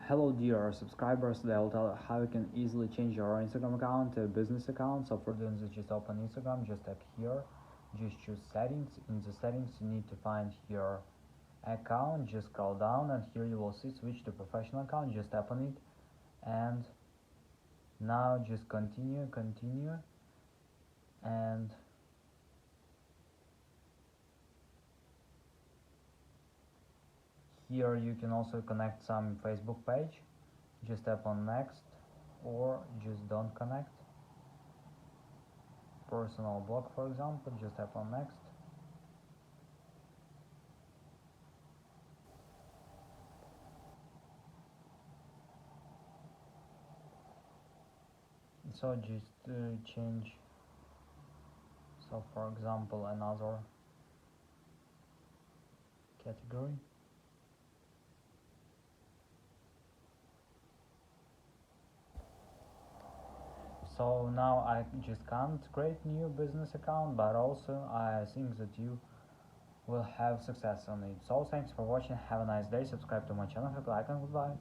Hello dear subscribers, today I'll tell you how you can easily change your Instagram account to a business account. So for doing this, just open Instagram, just tap here, just choose settings. In the settings you need to find your account, just scroll down and here you will see switch to professional account, just tap on it and now just continue and here you can also connect some Facebook page, just tap on next or just don't connect. Personal blog for example, just tap on next. So just change, so for example another category. So now I just can't create new business account, but also I think that you will have success on it. So thanks for watching, have a nice day, subscribe to my channel, hit like and goodbye.